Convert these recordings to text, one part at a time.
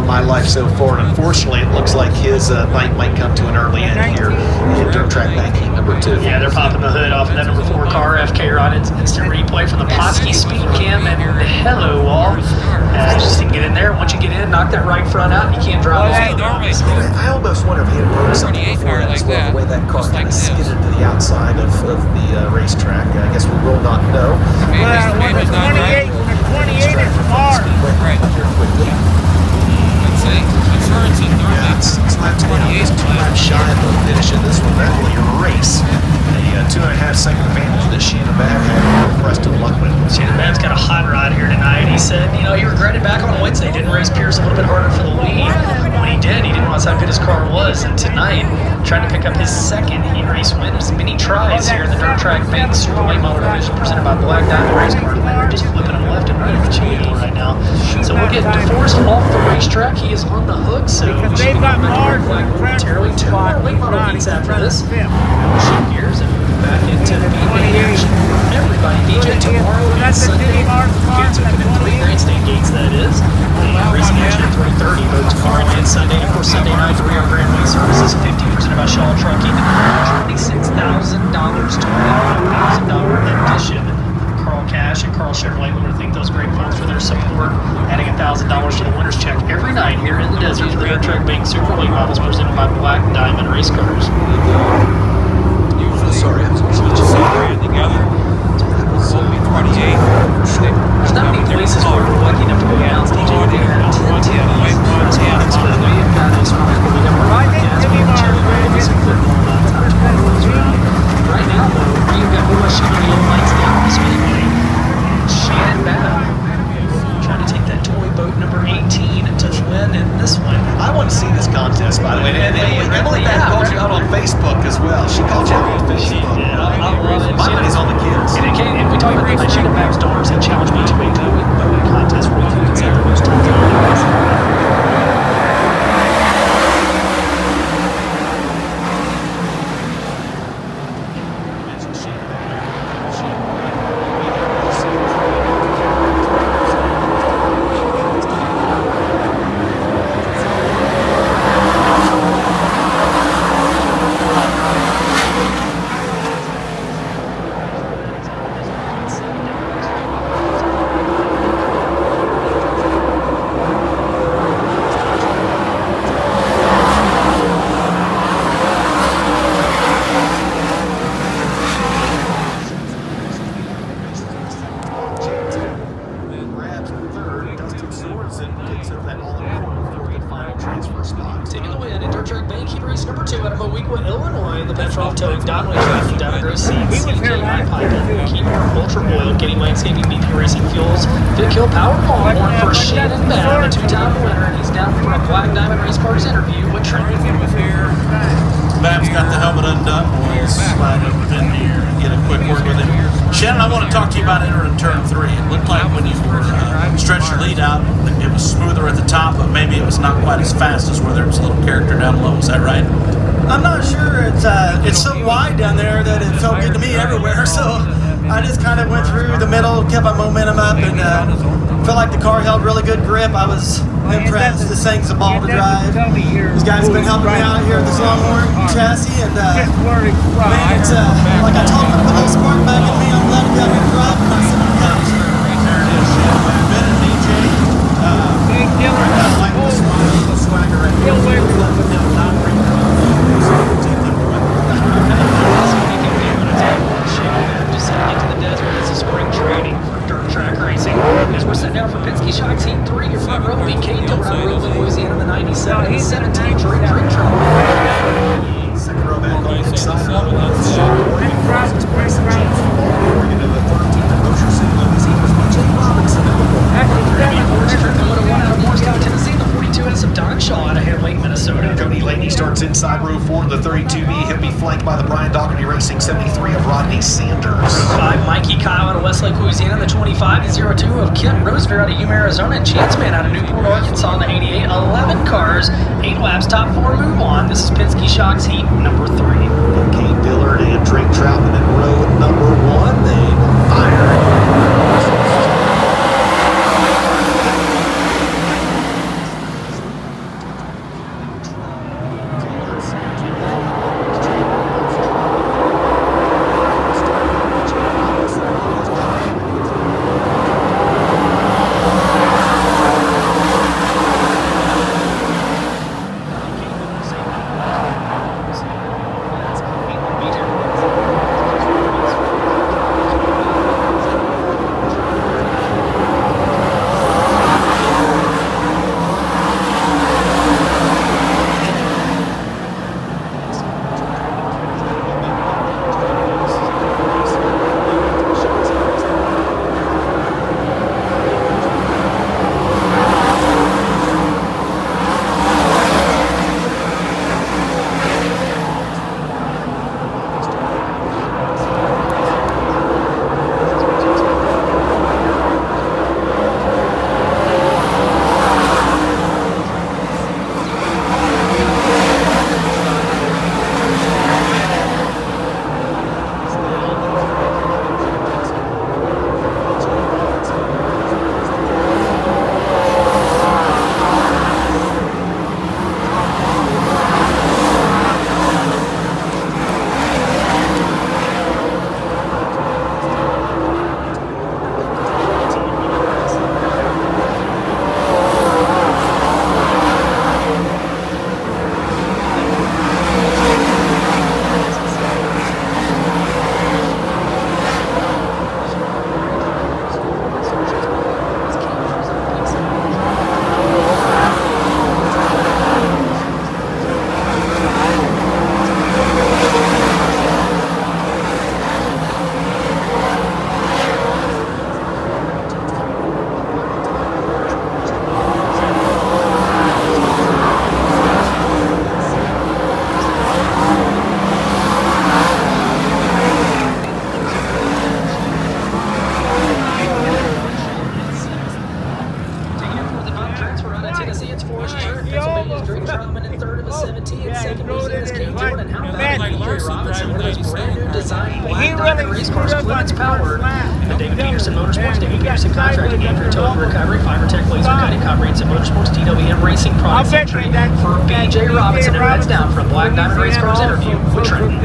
of my life so far, and unfortunately it looks like his night might come to an early end here in dirt track banking number 2. Yeah, they're popping the hood off of that number 4 car. FK on instant replay from the Potsky speed cam, and hello all. Just didn't get in there. Once you get in, knock that right front out, and you can't drive off. I almost wonder if he had broke something before that as well, the way that car kind of skidded to the outside of the racetrack. I guess we will not know. Well, when the 28 is hard. Right. Let's see. Insurance in third. Yeah, it's lap 28. It's 2 laps shy of the finish in this one. That will race. A 2.5 second advantage that Shannon Babb had over Preston Luckman. Shannon Babb's got a hot rod here tonight. He said, you know, he regretted back on Wednesday. Didn't race Pierce a little bit harder for the lead. When he did, he didn't realize how good his car was. And tonight, trying to pick up his second heat race win. There's many tries here in the dirt track bank super late model division presented by Black Diamond Race Car. They're just flipping them left and right at the cheating right now. So we'll get DeForest off the racetrack. He is on the hook, so we should be going back to Black momentarily. 2 more late model heats after this. We'll shift gears and move back into the B-Main action. Everybody, DJ, tomorrow and Sunday. Gates open at 3, grandstand gates, that is. Racing action at 3:30, both tomorrow and Sunday. Of course, Sunday night, the Rio Grande Way Services, 50% of Shaw Trucking, $26,000 to $1,000 addition. Carl Cash and Carl Chevrolet, we want to thank those great folks for their support, adding $1,000 to the winner's check every night here in the desert for the Dirt Track Bank Super Late Models presented by Black Diamond Race Cars. Sorry, I was together. Will be 28. There's not many places where we're lucky enough to go down DJ. We had 10 TVs for the Vado Speedway. We got our podcast, we have Cherry Ray, some football, a lot of time to go around. Right now, though, we've got more shooting yellow lights down the speedway. Shannon Babb trying to take that toy boat number 18 to the win in this one. I want to see this contest, by the way. And Emily Babb called you out on Facebook as well. She called you out on Facebook. I love it. My money's on the kids. And if we talk about that, Shannon Babb's daughters had challenged me to a boat contest where we could consider the most times in the race. Taking the win in Dirt Track Bank Heat Race number 2 out of Owego, Illinois. The Petrov towing Donway Traffic, Donagrow Seeds, CJ Pipe, Keyboard, Ultra Oil, Getty Landscaping, BP Racing Fuels, Vic Hill Power Longhorn for Shannon Babb, a 2-time winner, and he's down for a Black Diamond Race Cars interview with Trent. Bab's got the helmet undone. We'll slide over in here and get a quick word with him. Shannon, I want to talk to you about entering turn 3. It looked like when you stretched your lead out, it was smoother at the top, but maybe it was not quite as fast as where there was a little character down low. Is that right? I'm not sure. It's so wide down there that it felt good to me everywhere. So I just kind of went through the middle, kept my momentum up, and felt like the car held really good grip. I was impressed. This thing's a ball to drive. These guys have been helping me out here with this Longhorn chassis, and man, it's like I told them to put a spark back in me. I'm glad to be out here driving. I'm sitting on the couch. There it is. Ben and DJ. I like the swagger right Get to the desert. This is spring training for dirt track racing. As we're setting out for Penske Shocks Heat 3, your front row, BK Dillon out of Roseland, Louisiana, the 97 and 17 Drake Trail. Second row back on the inside. Don Shaw out of Hamlin, Minnesota. Cody Laney starts inside row 4 of the 32B. He'll be flanked by the Brian Dougherty Racing 73 of Rodney Sanders. 5, Mikey Kyle out of Westlake, Louisiana. The 25, the 02 of Kent Rosevear out of Yuma, Arizona. And Chance Man out of Newport, Arkansas in the 88. 11 cars, 8 laps, top 4 move on. This is Penske Shocks Heat number 3. Kate Dillard and Drake Troutman in row number 1. They fire. Drummond in third of a 17. Yeah, Second he rode was in Kane there. Dillon. And how about Like BJ Larson Robinson, one of driving those brand new 97 design He black diamond really race screwed cars. up on Clements the Powered. first lap. And David Peterson Motorsports, David He got Peterson Contracting, sideways Andrew up there Towing almost. Recovery, Fibertech Laser Cutting, Comprehensive Motorsports, DWM Racing Products bet Entry you that- for that BJ Robinson. And that's down for a black diamond race cars interview with Trenton.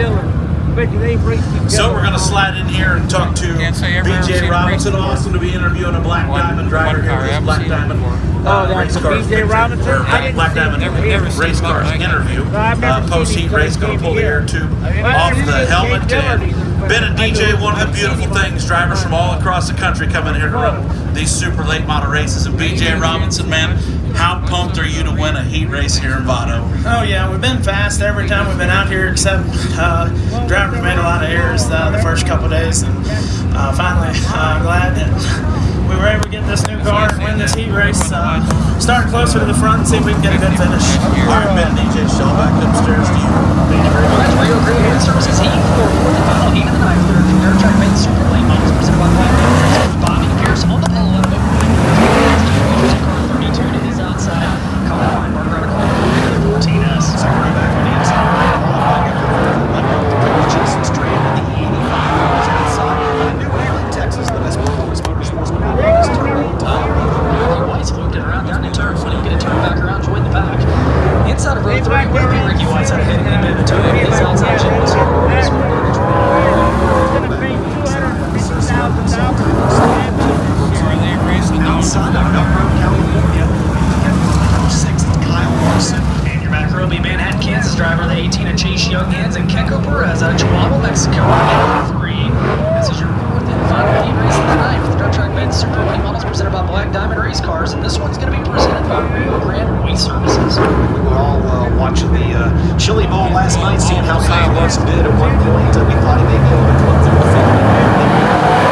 So we're going to slide in here and talk to Can't say I've ever seen BJ a Robinson. race Awesome to be interviewing a Black One- Diamond driver one here car, with I this haven't Black seen it Diamond before. race cars BJ Robinson? or Black Diamond never seen race him cars like that. interview. No, I've never seen Post heat these race guys going to pull the here. air tube Well, off I've the seen helmet. Kate And Dillon, Ben and I DJ, know- one of the I've beautiful seen him. things, drivers from all across the country coming here to run these super late model races. And BJ Robinson, man, how pumped are you to win a heat race here in Vado? Oh yeah, we've been fast every time we've been out here, except drivers made a lot of errors the first couple of days, and finally glad that we were able to get this new car and win this heat race. Start closer to the front and see if we can get a good finish. All right, Ben and DJ, shell back upstairs to you. Thank you very much. That's Rio Grande Wind Services Heat for the final heat of the night. Winner from Dirt Track made the super late models presented by Black Diamond Racing. Bobby Pierce on the pole out of car 32 to his outside. Colin Weinberger out of car 14S. Second back on the inside. Qualifying after Jason Strand in the 85 was outside. New Haven, Texas, the best performance motorsports is turning time. Ricky White's looped it around down in turn 20, get a turn back around, join the pack. Inside of row 3, where Ricky White's out ahead of him, and the 2 in his outside, Jim was Are they racing those? Outside of Melbourne, California, number 6, Kyle Larson. and your back row will be Manhattan, Kansas driver, the 18 of Chase Younghands, and Keko Perez out of Chihuahua, Mexico, in 3. This is your 4th and final heat race of the night for the Dirt Track Men's Super Late Models presented by Black Diamond Race Cars, and this one's going to be presented by Rio Grande Waste Services. We were all watching the Chili Bowl last night, seeing how Kyle Larson did at one point. We thought he may be able to come through the field.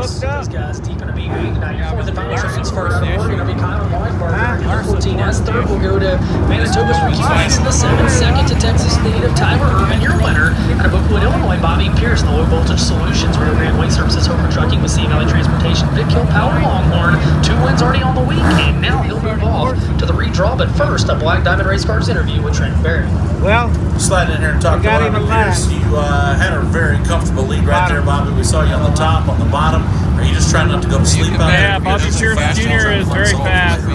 These guys deep in a B8. Now your 4th and final transfer out of Oregon will be Kyle Weinberger. Your 14S. 3rd will go to Manitoba's Ricky Weiss in the 7th. 2nd to Texas native Tyler Irvin. Your winner out of Oakwood, Illinois, Bobby Pierce. The Low Voltage Solutions, Rio Grande Waste Services, Hofer Trucking with Sea Valley Transportation, Vic Hill Power Longhorn. 2 wins already on the week, and now he'll move off to the redraw. But first, a Black Diamond Race Cars interview with Trent Berry. Well, Slide in here and talk to got him Bobby alive. Pierce. You had a very comfortable lead right there, Bobby. We saw you on the top, on the bottom. Are you just try not to go to sleep out there. Yeah, Bobby Pierce Jr. is very fast.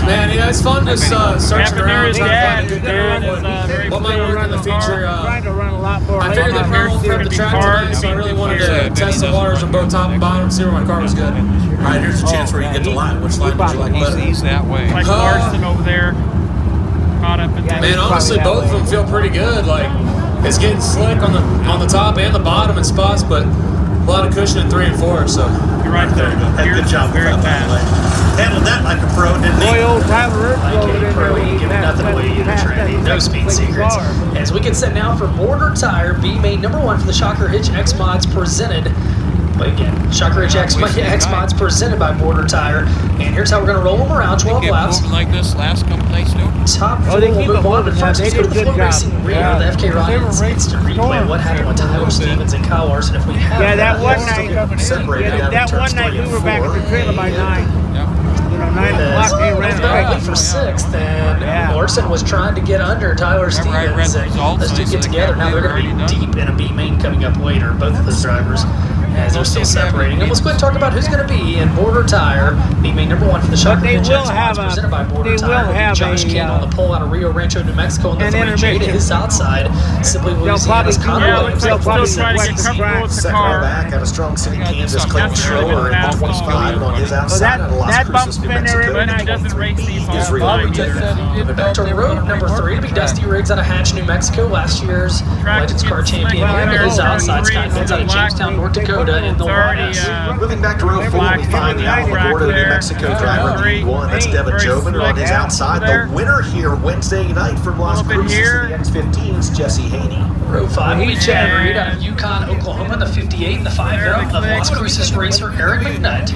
Man, yeah, it's fun just searching Near around, his trying to dad. find out Dad is very what might work in the future. trying to run a lot more. I figured the car won't fit the track today, so I really wanted to test the waters on both top and bottom, see where my car was good. All right, here's a chance where you get to line. Which line would you like better? He's that way. Like Larson over there, caught up in that. Man, honestly, both of them feel pretty good. Like, it's getting slick on the top and the bottom in spots, but a lot of cushion in 3 and 4. So You're right There you go. Had a good job with very that, by the way. fast. Handled that like a pro, didn't he? Boy, old Tyler Earth Like over a there. pro, ain't giving nothing away either, Trendy. No speed secrets. As we get set now for Border Tire, B main number 1 for the Shocker Hitch X Mods presented. But again, Shocker Hitch X Mods presented by Border Tire. And here's how we're going to roll them around 12 Kept laps. moving like this last couple days too. Top Oh, four they will keep move it on, but moving. first Yeah, let's they go to did the a Flow good Racing job. rear. Yeah. The FK They Ryan were Speedster replay. What happened with Tyler Stevens and Kyle Larson? If we have Yeah, that one let's night. look at separated down That in turns one night 3 we and were back at 4. the trailer by 9. Yeah. You know, 9 o'clock they ran Wait right for 6th, and Yeah. Larson was trying to get under Tyler Remember I read Stevens. the And results let's and just they get said together. they Now they're going to already be done. deep in a B main coming up later, both of those drivers, as they're still separating. And let's go ahead and talk about who's going to be in Border Tire, B main number 1 for the Shocker they Hitch will X have Mods, a- presented by Border they Tire. will It'll be have Josh a, Kane on the pole out of Rio Rancho, New Mexico, and the an 3 J to intermission. his outside. Simply Louisiana's probably- Connor yeah, Williams. they'll at probably 47. trying to get comfortable with the Second car. row back out of Strong City, Kansas, Clayton That's really Schroer fast. in 25, and on his outside out of Las that Cruces, bump's New been there Mexico. every night. Doesn't race these Is all Rio night Rancho. Moving back to road number 3 to be Dusty Riggs out of Hatch, New Mexico, last year's Legends Car Champion here. To his outside, Scott Fields out of Jamestown, North Dakota, in the Juarez. Moving back to row 4, we find the Alamogordo, New Mexico driver in the E1. That's Devin Jobin on his outside. The winner here Wednesday night from Las Cruces in the X15s, Jesse Haney. Row 5 will be Chad Reed out of Yukon, Oklahoma, the 58 and the 5 of Las Cruces racer Eric McNutt.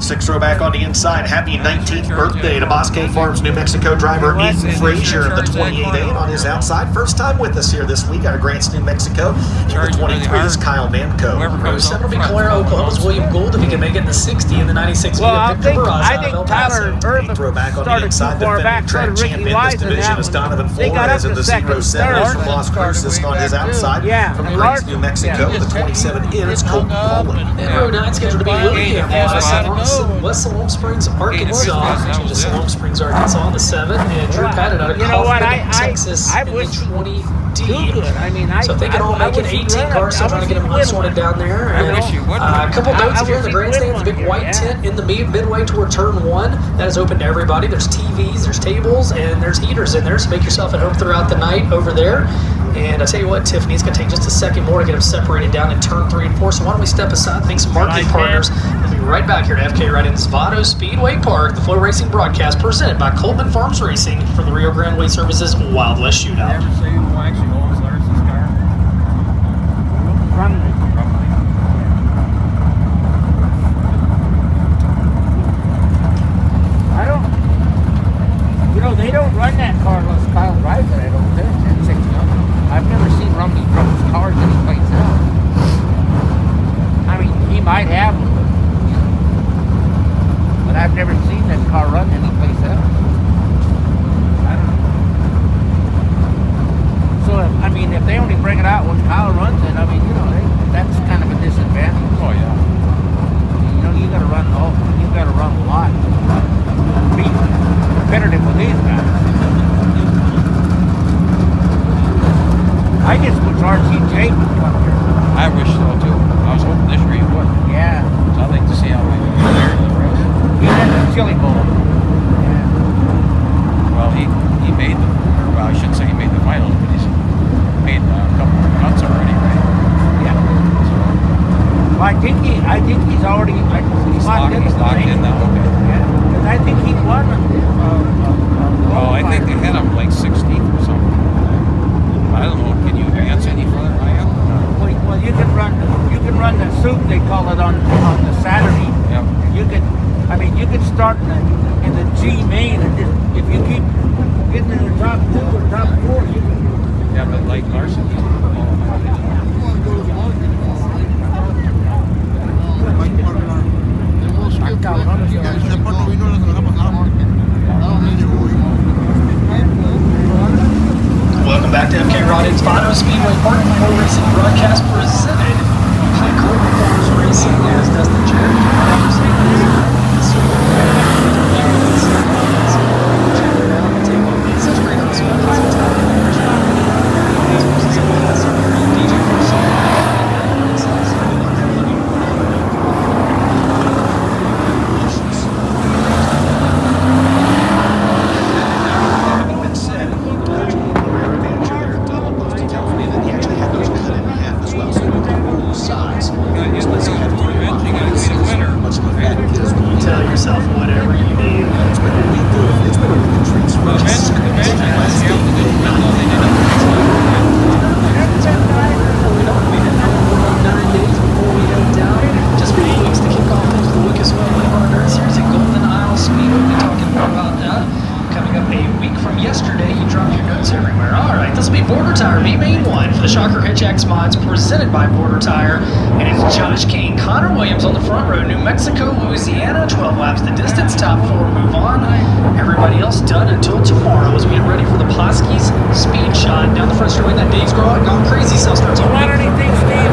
6th row back on the inside. Happy 19th birthday to Bosque Farms, New Mexico driver Ethan Frazier in the 28A. And on his outside, first time with us here this week out of Grants, New Mexico. In the 23 is Kyle Namco. Row 7 will be Calera, Oklahoma's William Gould if he can make it in the 60 and the 96 Well, I Victor think, Barraza I out of El think Paso. Tyler 8th row Earth back on the started inside, too far defending back. track So Ricky champion this Wise in division that is one. Donovan They got Flores up in to the second, 07 third. from Las Cruces on his outside. Yeah. From Grants, New Mexico, the 27 in, it's Colton Poland. And row 9 scheduled to be William West Salome Springs, Arkansas. Actually, just Salome Springs, Arkansas, the 7. And Drew Patton out of You know what, Kaufman, Texas, I in the wish 20D. too good. I mean, So if they can all make it, 18 cars, still trying to get them unsorted down there. And, wish you would. a couple notes I here in the wish you grandstand, would the big one white here, tent in the midway toward turn 1. That is open to everybody. There's TVs, there's tables, and there's heaters in there. So make yourself at home throughout the night over there. And I tell you what, Tiffany, it's going to take just a second more to get them separated down in turn 3 and 4. So why don't we step aside? Thanks to marketing partners. We'll be right back here to FK right in Vado Speedway Park. The Flow Racing broadcast presented by Coleman Farms Racing for the Rio Grande Way Services Wild West Shootout. I don't. You know, they don't run that car unless Kyle drives it. I don't think. I've never seen Rumney run his cars anyplace else. I mean, he might have them, but I've never seen that car run anyplace else. I don't know. So, I mean, if they only bring it out when Kyle runs it, I mean, you know, that's kind of a disadvantage. Oh yeah. You know, you got to run a lot. Be competitive with these guys. I just wish RCJ would come here. I wish so too. I was hoping this year he would. Yeah. So I'd like to see how he fared in the race. He had the chili bowl. Yeah. Well, he made the. Well, I shouldn't say he made the finals, but he's made a couple of cuts already, right? Yeah. So Well, I think he's already he's locked in now. Okay. Yeah. Because I think he won. Oh, I think they had him like 16th or something. I don't know. Can you advance any further? I am. Well, you can run the soup, they call it, on the Saturday. Yep. You could start in the G main, and just, if you keep getting in the top 2 or top 4, you can. Yeah, but like Larson. Welcome back to FK Rodden's Vado Speedway Park. Flow Racing broadcast presented by Coleman Farms Racing as Dustin tire, and it's Josh Kane, Connor Williams on the front row, New Mexico, Louisiana, 12 laps the distance, top 4 move on. Everybody else done until tomorrow as we get ready for the Plasky's speed shot down the front straightaway. That Dave's gone crazy cell starts on. Want anything, Steve?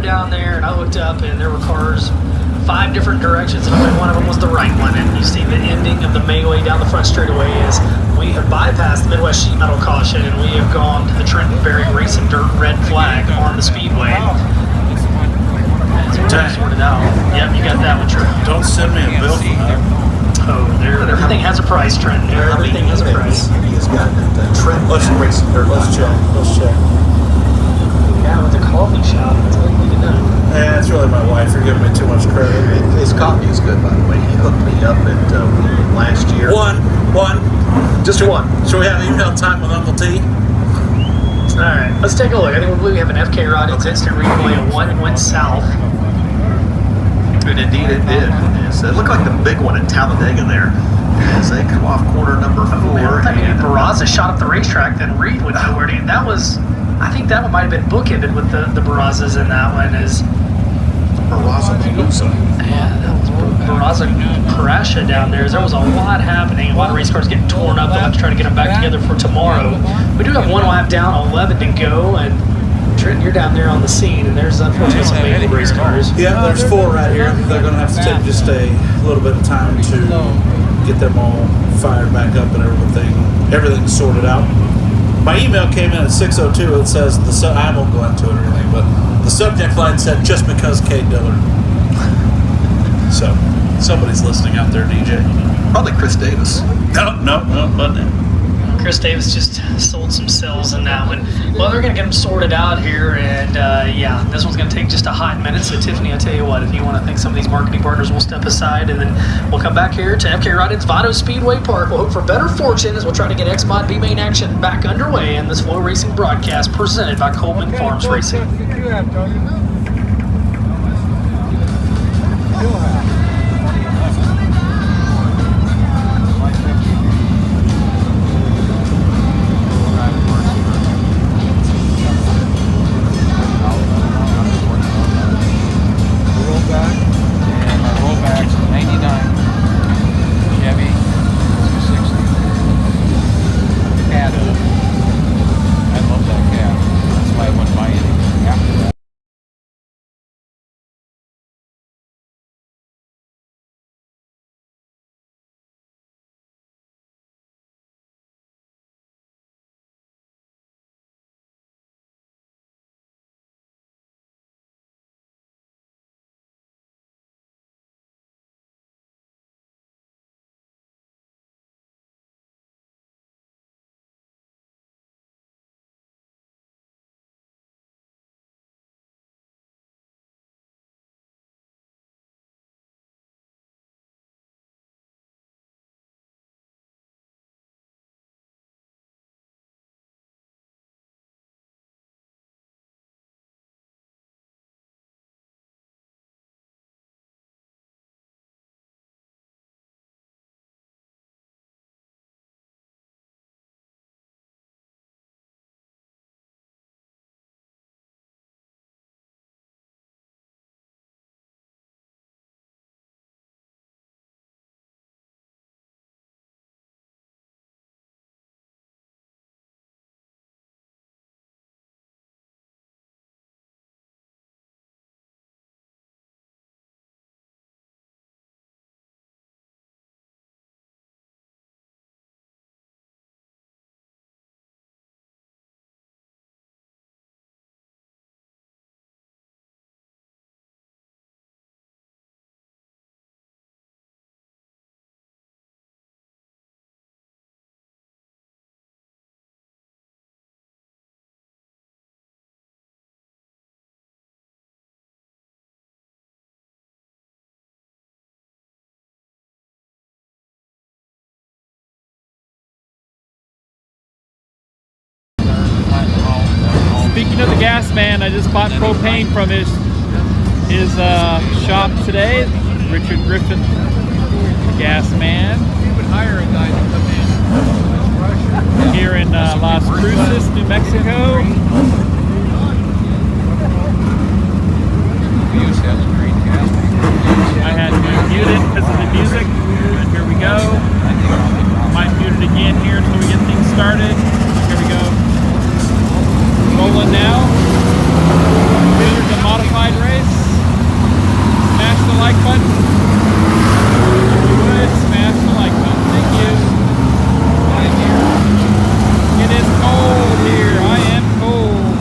Down there, and I looked up, and there were cars 5 different directions, and only one of them was the right one. And you see the ending of the melee down the front straightaway is we have bypassed the Midwest Sheet Metal caution, and we have gone to the Trenton Berry Racing Dirt red flag on the speedway. So we're sorted out. Yep, you got that one, Trent. Don't send me a bill for that. Oh, everything has a price, Trent. Everything has a price. He has got that Trenton Racing Dirt. Let's check. Yeah, with the coffee shop, that's all you need to know. Yeah, it's really my wife. You're giving me too much credit. His coffee is good, by the way. He hooked me up at last year. One. Just one. Should we have email time with Uncle T? All right, let's take a look. I think we have an FK Rod instant replay of one went south. And indeed it did. It looked like the big one at Talladega there. As they come off corner number 4. I thought maybe Barraza shot up the racetrack, then Reed would know where to. That was, I think that one might have been bookended with the Barrazas in that one. Is Barraza Palooza. Yeah, that was Barraza Parasha down there. There was a lot happening. A lot of race cars getting torn up. They'll have to try to get them back together for tomorrow. We do have one lap down, 11 to go, and Trent, you're down there on the scene, and there's unfortunately some big race cars. Yeah, there's 4 right here. They're going to have to take just a little bit of time to get them all fired back up and everything's sorted out. My email came in at 6:02. It says, I won't go into it or anything, but the subject line said, just because K. Dillard. So, somebody's listening out there, DJ. Probably Chris Davis. No, but Chris Davis just sold some cells in that one. Well, they're going to get them sorted out here, and yeah, this one's going to take just a hot minute. So, Tiffany, I'll tell you what, if you want to thank some of these marketing partners, we'll step aside, and then we'll come back here to FK Ride-In's Vado Speedway Park. We'll hope for better fortune as we'll try to get X-Mod B-Main action back underway in this Flow Racing broadcast presented by Coleman Farms Racing. gas man. I just bought propane from his shop today. Richard Griffin, the gas man. You would hire a guy to come in. Here in Las Cruces, New Mexico. We used to have a green gas. I had to mute it because of the music. And here we go. Might mute it again here until we get things started. Here we go. Rolling now. Here's the modified race. Smash the like button. If you would, smash the like button. Thank you. It is cold here. I am cold.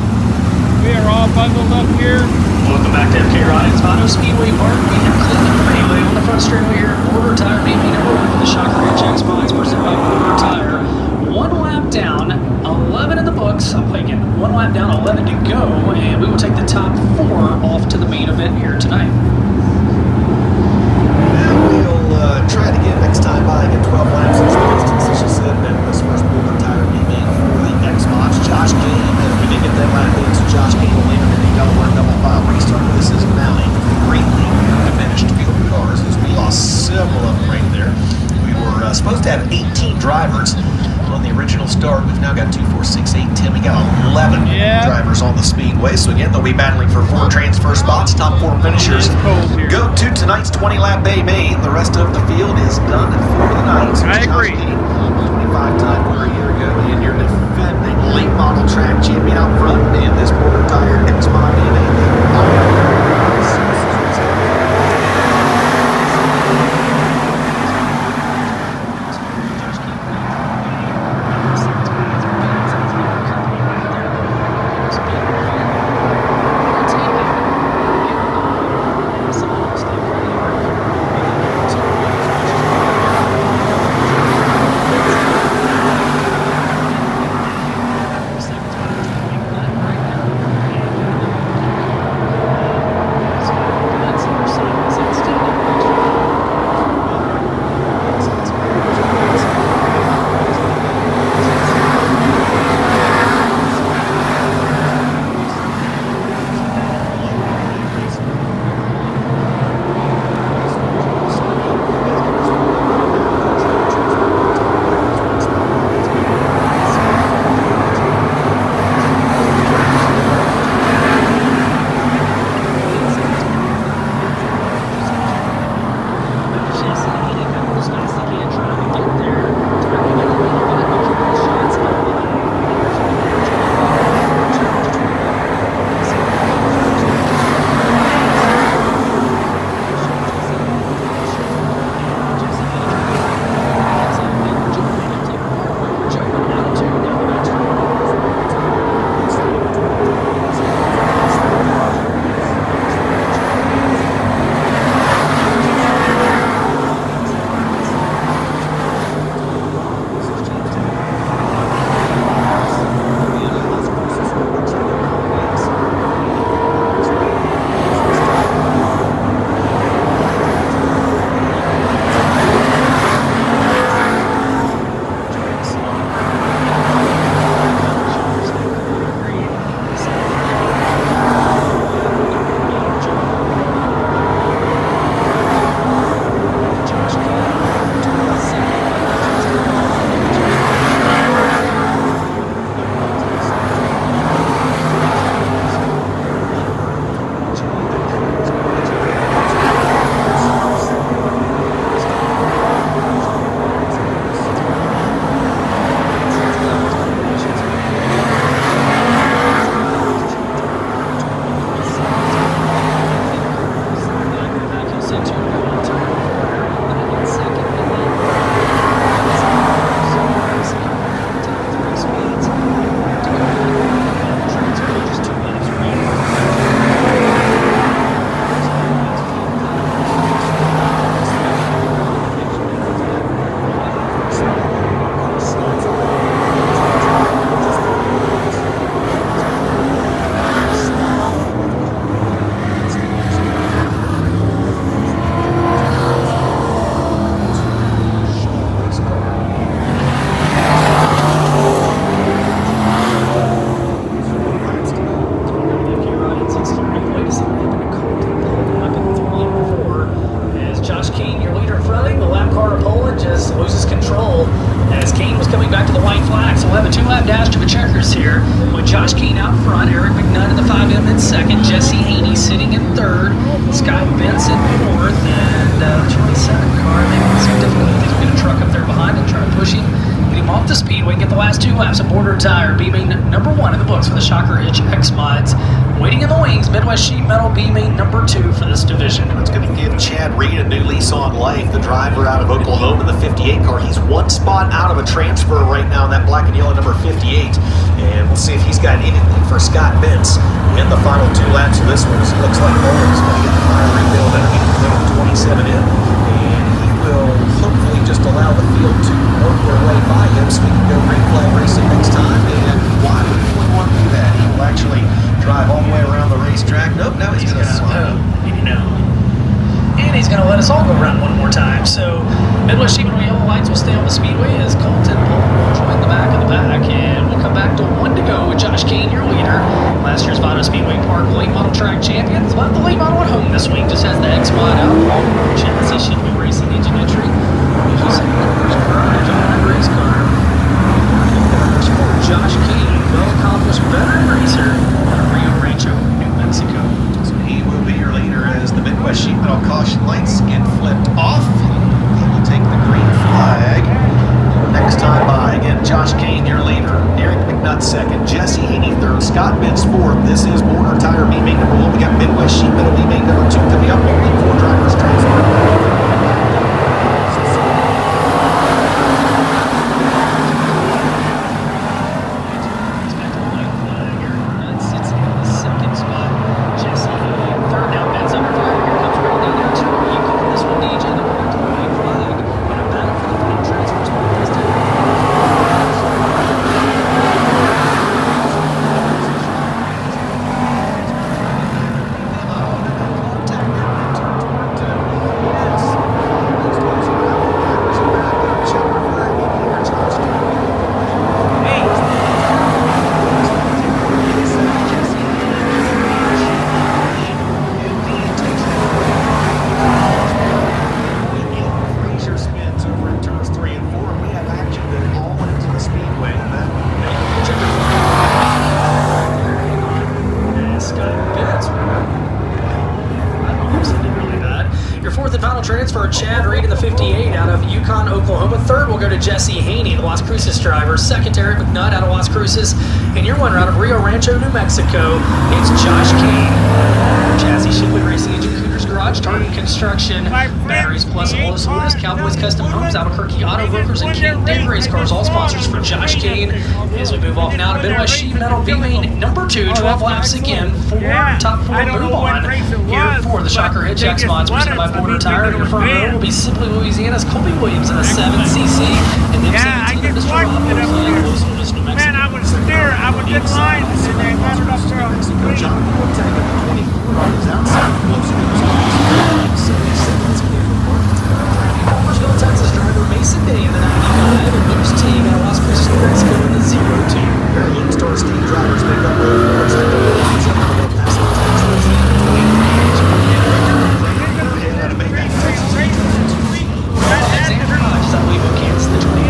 We are all bundled up here. Welcome back to MK Riding's Vado Speedway Park. We have Clinton Freeway on the front straightaway here. Border Tire maybe number 1 for the Shocker Jack spots presented by Border Tire. 1 lap down, 11 in the books. I'll play again. 1 lap down, 11 to go, and we will take the top 4 off to the main event here tonight. We'll try it again next time by. Get 12 laps in the distance, as you said. And this first Border Tire meeting for the Xbox. Josh Game, and we did get that lap in, so Josh Game will lead him in the Delaware double file restart. This is now a greatly diminished field of cars, as we lost several of them right there. We were supposed to have 18 drivers on the original start. We've now got 2, 4, 6, 8, 10. We got 11 drivers on the speedway. So again, they'll be battling for 4 transfer spots. Top 4 finishers go to tonight's 20-lap Bay Main. The rest of the field is done for the night. So I agree. 25-time winner a year ago, and your defending late model track champion out front in this Border Tire X-Mod flag. So we'll have a 2-lap dash to the checkers here with Josh Keane out front, Eric McNutt in the 5M in second, Jesse Haney sitting in third, Scott Benson fourth, and the 27 car making some difficulties. We're going to truck up there behind him, try to push him, get him off the speedway, get the last 2 laps of Border Tire, B-Main number 1 in the books for the Shocker Hitch X Mods. Waiting in the wings, Midwest Sheet Metal B-Main number 2 for this division. It's going to give Chad Reed a new lease on life, the driver out of Oklahoma, the 58 car. He's 1 spot out of a transfer right now in that black and yellow number 58. And we'll see if he's got anything for Scott Bentz in the final 2 laps of this one. It looks like Bowling's going to get the final rebuild underneath the 27 in. And he will hopefully just allow the field to work their way by him so we can go green flag racing next time. And why would anyone want to do that? He will actually drive all the way around the racetrack. Nope, now he's going to slide. And he's going to let us all go around one more time. So Midwest Sheet Metal yellow lights will stay on the speedway as Colton Bull will join the back of the pack. And we'll come back to 1 to go with Josh Kane, your leader. Last year's Vado Speedway Park late model track champions. Left the late model at home this week. Just has the X Mod out. Chassis should be racing engine entry. There's garage on that race car. Josh Kane, well-accomplished veteran racer out of Rio Rancho, New Mexico. So he will be your leader as the Midwest Sheet Metal caution lights get flipped off. He will take the green flag. Next time by, again, Josh Kane, your leader. Eric McNutt second. Jesse Haney third. Scott Bentz fourth. This is Border Tire B-Main number 1. We got Midwest Sheet Metal B-Main number 2 coming up. Only 4 drivers transfer. Transfer Chad Reed in the 58 out of Yukon, Oklahoma. Third will go to Jesse Haney, the Las Cruces driver. Second, Eric McNutt out of Las Cruces. And your winner out of Rio Rancho, New Mexico, it's Josh Kane. Chassis Shipley Racing Engine, Cooters Garage, Target Construction, Batteries Plus, Olis Otis, Cowboys Custom Homes, Albuquerque Auto Brokers, and King Day Race Cars, all sponsors for Josh Kane. As we move off now to Midwest Sheet Metal B-Main number 2, 12 laps again. Top 4 move on here for the Shocker Hitch X Mods, presented by Border Tire. In your front row will be Simply Louisiana's Colby Williams in the 7cc, and the M17 of Mr. Rob Los Otis, New Mexico. Man, I was there. I was in line, and they got it up there on the screen. John Boateng at the 24 on his outside. Los Otis 77 clear for Border Tire. Marshall, Texas driver Mason Day in the 95, and Luke's team out of Las Cruces, New Mexico in the 02. Lone Star Steam drivers make up road for us. They go Williams up to the pass the Texas. Alexander Hodges out of Lebo, Kansas, the 21.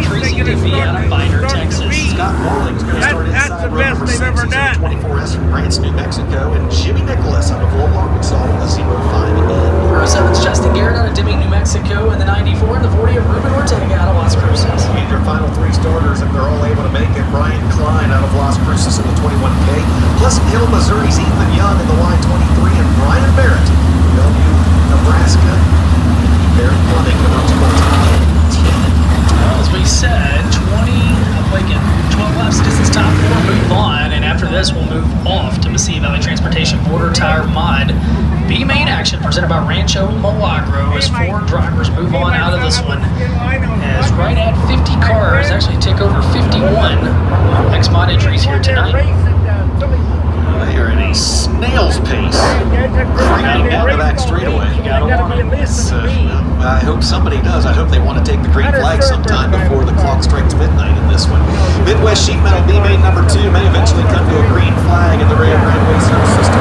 Tracy Diffie out of Binder, Texas. Scott Bowling's going to start inside row number 6. He's in 24S from Grants, New Mexico. And Jimmy Nicholas out of Lowell, Arkansas with a 05 in. Row 7's Justin Garrett out of Deming, New Mexico in the 94, and the 40 of Ruben Ortega out of Las Cruces. And your final 3 starters, if they're all able to make it, Brian Klein out of Las Cruces in the 21K. Pleasant Hill, Missouri's Ethan Young in the Y23, and Brian Barrett, Bellevue, Nebraska. Barrett Plumbing, number 20. Well, as we said, 12 laps distance, top 4 move on, and after this we'll move off to Mesilla Valley Transportation Border Tire Mod B-Main action presented by Rancho Milagro as 4 drivers move on out of this one. As right at 50 cars actually take over 51 X Mod entries here tonight. They are at a snail's pace, cranking down the back straightaway. I hope somebody does. I hope they want to take the green flag sometime before the clock strikes midnight in this one. Midwest Sheet Metal B-Main number 2 may eventually come to a green flag in the Rio Grande Way Service System.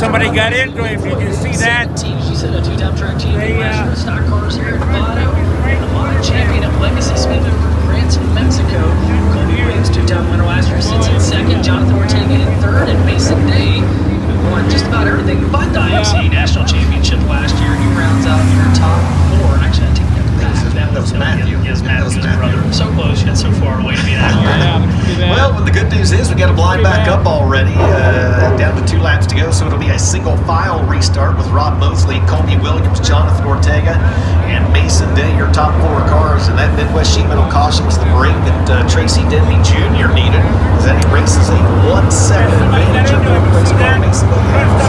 somebody got into him. Did you see that? She said a two-time track champion They, last year, stock cars here at Vado. The modern champion of Legacy Speedway from France and Mexico. Colby Williams, two-time winner last year, sits in second. Jonathan Ortega in third, and Mason Day, who won just about everything but the IMCA National Championship last year. He rounds out your top four. Actually, I take that back. That was Matthew. Yes, Matthew's That was brother. So close, yet so far away to be accurate. Yeah, look at that. Well, the good news is we got a blind back up already. Down to 2 laps to go, so it'll be a single file restart with Rob Mosley, Colby Williams, Jonathan Ortega, and Mason Day, your top 4 cars. And that Midwest Sheet Metal caution was the break that Tracy Denby Jr. needed, as that he races a 1 second advantage of the race car Mason Day has.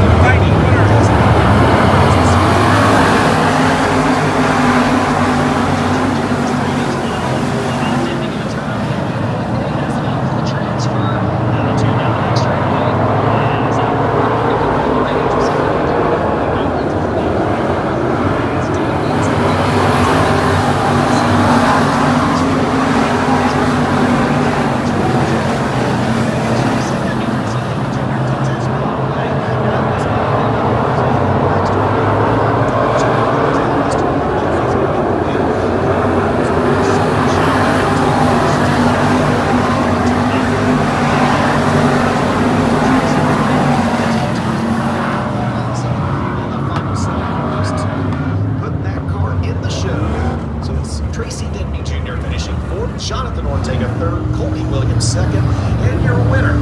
Jonathan Ortega third, Colby Williams second, and your winner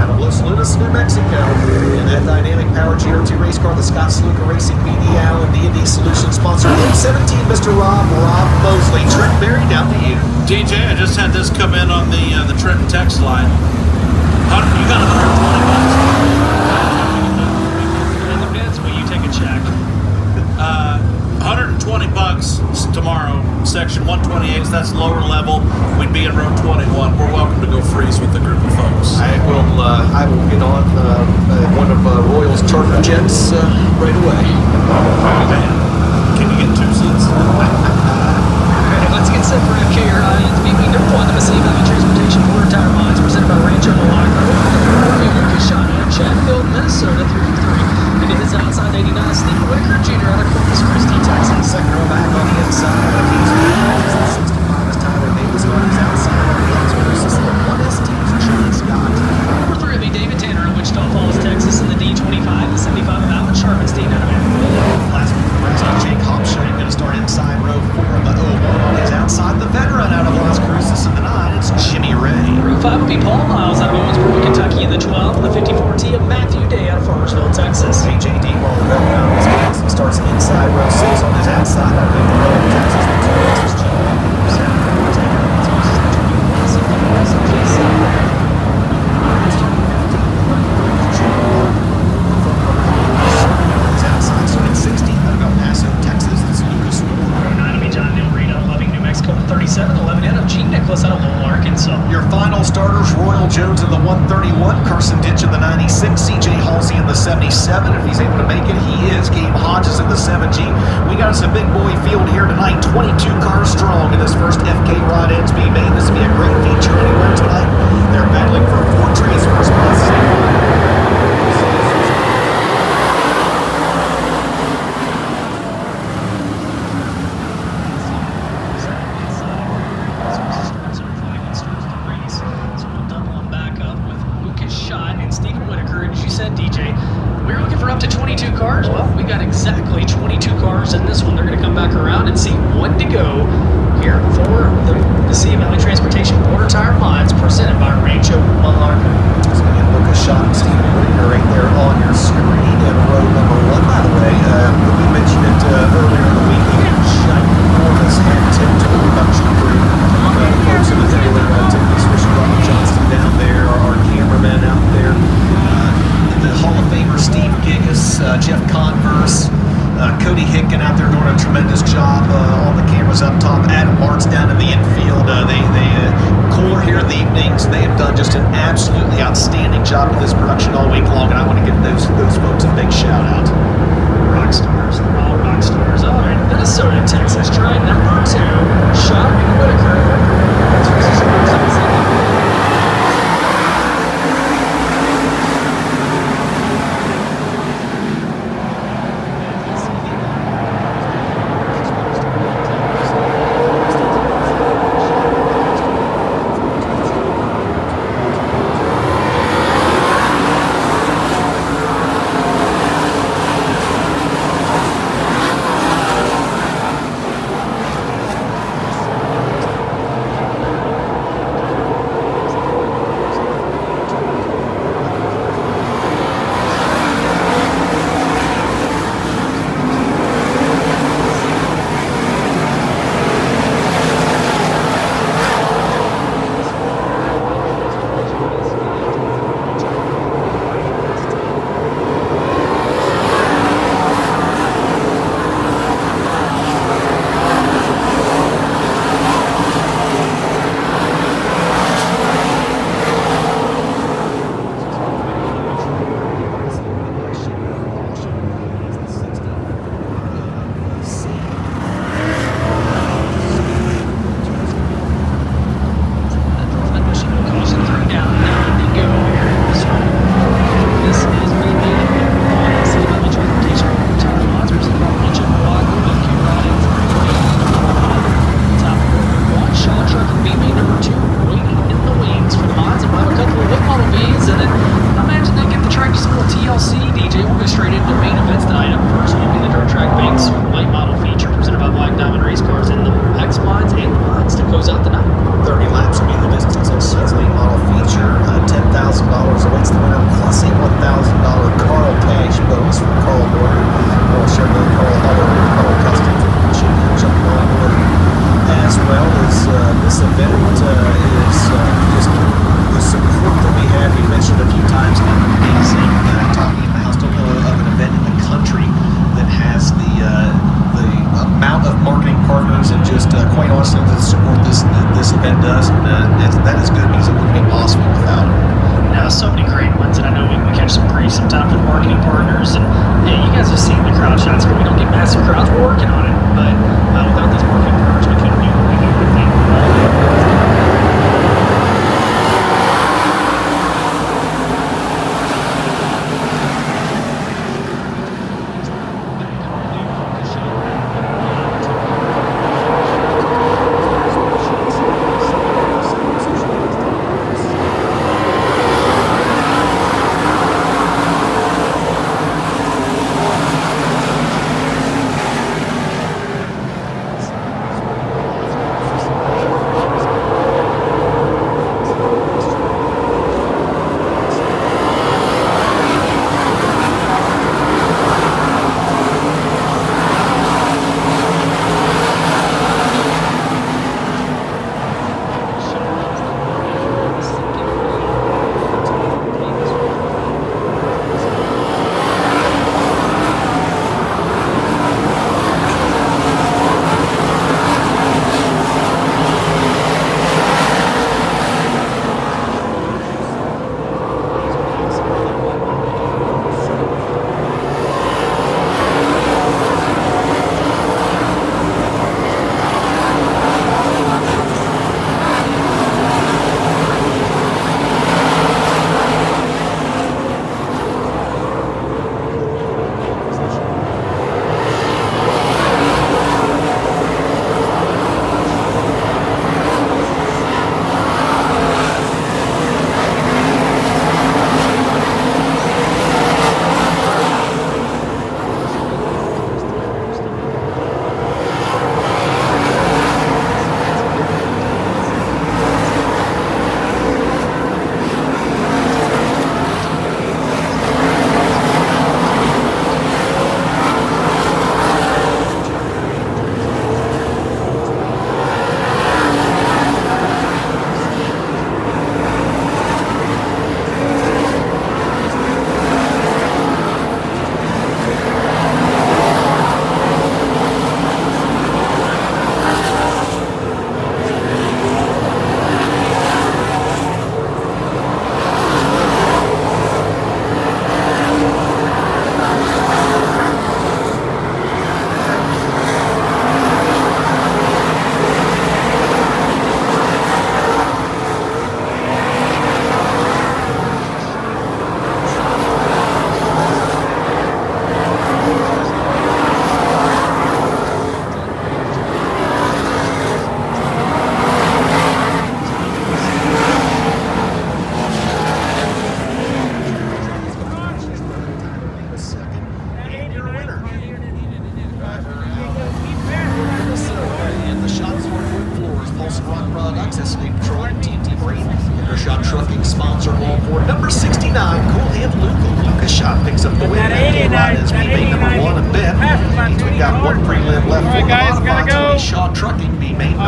out of Los Lunas, New Mexico, in that dynamic power GR2 race car, the Scott Sluka Racing BD Allen D&D Solutions sponsor, M17, Mr. Rob Mosley. Trent Berry, down to you. DJ, I just had this come in on the Trenton text line. You got 120 bucks. In the bids, will you take a check? 120 bucks tomorrow, section 128, that's lower level. We'd be in row 21. We're welcome to go freeze with the group of folks. I will get on one of Royal's charter jets right away. Can you get 2 seats? Alright, let's get set for FK Airlines. Meeting number 1, the Messina Transportation Border Tire Mines, presented by Rancho Malacca. Kashana, Chatfield, Minnesota, 3-3. Into his outside 89, Stephen Whitaker Jr. out of Corpus Christi, Texas. Second row back on the inside of Keys the 65 is Tyler Davis on his outside. That's versus the 1ST for Sean Scott. Number 3 will be David Tanner in Wichita Falls, Texas, in the D25, the 75 of Alan Sharpenstein out of Amarillo. Last one for Brazil, Jake Hopshaw going to start inside row 4 of the 01 on his outside. The veteran out of Las Cruces in the 9, it's Jimmy Ray. Row 5 will be Paul Miles out of Owensboro, Kentucky, in the 12, the 54T of Matthew Day out of Farmersville, Texas. AJ Dewar, the veteran out of Wisconsin, starts inside row 6 on his outside out of Amarillo, Texas. This is Jimmy Your final starters, Royal Jones in the 131, Carson Ditch in the 96, CJ Halsey in the 77. If he's able to make it, he is. Gabe Hodges in the 7G. We got us a big boy field here tonight, 22 cars strong in this first FK Rod Ends being made. This will be a great feature anywhere tonight. They're battling for 4 transfer spots. Exactly 22 cars in this one. They're going to come back around and see one to go here for the Sea Valley Transportation Border Tire Mines presented by Rancho Malacca. So again, Lucas Schott and Stephen Whitaker right there on your screen in row number 1. By the way, we mentioned it earlier in the week. We had ginormous hand tip to the production crew. Folks in the trailer, Tiffany Swisher, Robert Johnston down there, our cameraman out there. The Hall of Famer Steve Gigas, Jeff Converse, Cody Hicken out there doing a tremendous job on the cameras up top. Adam Martz down in the infield. Cooler here in the evenings. They have done just an absolutely outstanding job with this production all week long, and I want to give those folks a big shout out. Rock stars, they're all rock stars. All right, Minnesota, Texas, try number 2, Sean Whitaker.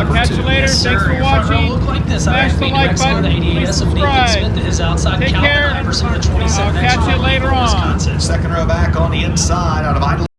number catch 2. you later. Yes, Thanks sir. for Your front row watching. looked like this. Smash the Beat New like Mexico, button. the 88S Please of Nathan subscribe. Smith to his outside. Take Calvin care. Iverson, the 27 I'll catch you later on. Wisconsin. Second row back on the inside out of Idle.